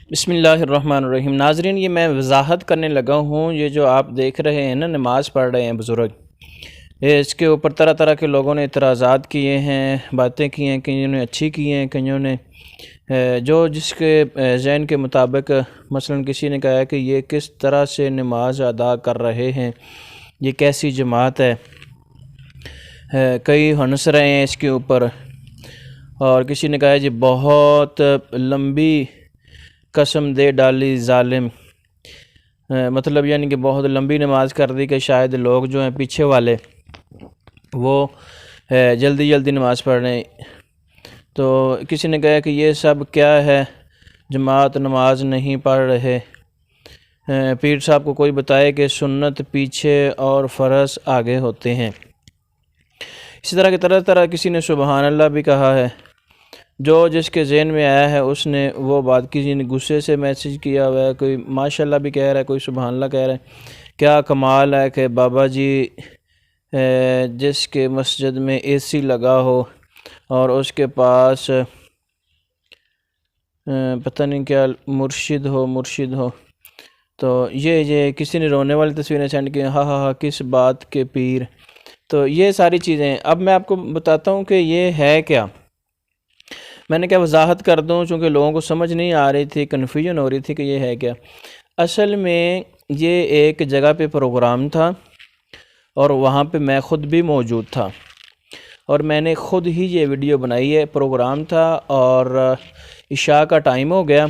بسم اللہ الرحمن الرحیم۔ ناظرین، یہ میں وضاحت کرنے لگا ہوں، یہ جو آپ دیکھ رہے ہیں نا، نماز پڑھ رہے ہیں بزرگ، اس کے اوپر طرح طرح کے لوگوں نے اعتراضات کیے ہیں، باتیں کی ہیں، کئیوں نے اچھی کی ہیں، کئیوں نے جو جس کے ذہن کے مطابق، مثلا کسی نے کہا ہے کہ یہ کس طرح سے نماز ادا کر رہے ہیں، یہ کیسی جماعت ہے، کئی ہنس رہے ہیں اس کے اوپر، اور کسی نے کہا ہے جی بہت لمبی قسم دے ڈالی ظالم، مطلب یعنی کہ بہت لمبی نماز کر دی کہ شاید لوگ جو ہیں پیچھے والے وہ جلدی جلدی نماز پڑھ رہے ہیں۔ تو کسی نے کہا کہ یہ سب کیا ہے، جماعت نماز نہیں پڑھ رہے، پیر صاحب کو کوئی بتائے کہ سنت پیچھے اور فرض آگے ہوتے ہیں۔ اسی طرح کی طرح طرح کسی نے سبحان اللہ بھی کہا ہے، جو جس کے ذہن میں آیا ہے اس نے وہ بات، کسی نے غصے سے میسج کیا ہوا ہے، کوئی ماشاءاللہ بھی کہہ رہا ہے، کوئی سبحان اللہ کہہ رہا ہے۔ کیا کمال ہے کہ بابا جی جس کے مسجد میں اے سی لگا ہو اور اس کے پاس پتہ نہیں کیا مرشد ہو، تو یہ کسی نے رونے والی تصویریں سینڈ کی، ہاں ہاں ہاں کس بات کے پیر۔ تو یہ ساری چیزیں اب میں آپ کو بتاتا ہوں کہ یہ ہے کیا۔ میں نے کیا وضاحت کر دوں، چونکہ لوگوں کو سمجھ نہیں آ رہی تھی، کنفیوژن ہو رہی تھی کہ یہ ہے کیا۔ اصل میں یہ ایک جگہ پہ پروگرام تھا اور وہاں پہ میں خود بھی موجود تھا، اور میں نے خود ہی یہ ویڈیو بنائی ہے۔ پروگرام تھا اور عشاء کا ٹائم ہو گیا،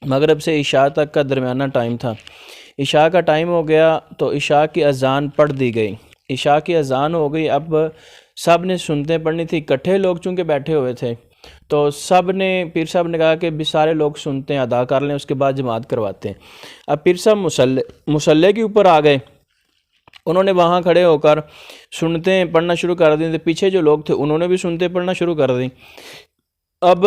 مغرب سے عشاء تک کا درمیانہ ٹائم تھا۔ عشاء کا ٹائم ہو گیا تو عشاء کی اذان پڑھ دی گئی، عشاء کی اذان ہو گئی۔ اب سب نے سنتیں پڑھنی تھی، اکٹھے لوگ چونکہ بیٹھے ہوئے تھے، تو سب نے، پیر صاحب نے کہا کہ بھی سارے لوگ سنتیں ادا کر لیں، اس کے بعد جماعت کرواتے ہیں۔ اب پیر صاحب مصلی کے اوپر آ گئے، انہوں نے وہاں کھڑے ہو کر سنتیں پڑھنا شروع کر دیں، پیچھے جو لوگ تھے انہوں نے بھی سنتیں پڑھنا شروع کر دیں۔ اب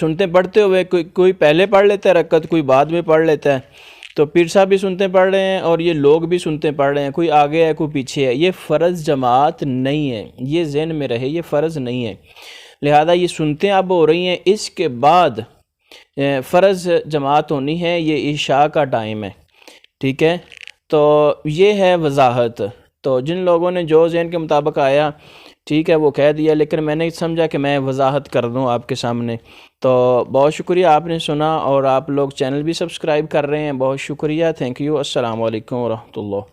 سنتیں پڑھتے ہوئے کوئی پہلے پڑھ لیتا ہے رکعت، کوئی بعد میں پڑھ لیتا ہے، تو پیر صاحب بھی سنتیں پڑھ رہے ہیں اور یہ لوگ بھی سنتیں پڑھ رہے ہیں، کوئی آگے ہے کوئی پیچھے ہے۔ یہ فرض جماعت نہیں ہے، یہ ذہن میں رہے، یہ فرض نہیں ہے۔ لہذا یہ سنتیں اب ہو رہی ہیں، اس کے بعد فرض جماعت ہونی ہے، یہ عشاء کا ٹائم ہے، ٹھیک ہے۔ تو یہ ہے وضاحت۔ تو جن لوگوں نے جو ذہن کے مطابق آیا، ٹھیک ہے، وہ کہہ دیا، لیکن میں نے سمجھا کہ میں وضاحت کر دوں آپ کے سامنے۔ تو بہت شکریہ آپ نے سنا، اور آپ لوگ چینل بھی سبسکرائب کر رہے ہیں، بہت شکریہ، تھینک یو، السلام علیکم ورحمۃ اللہ۔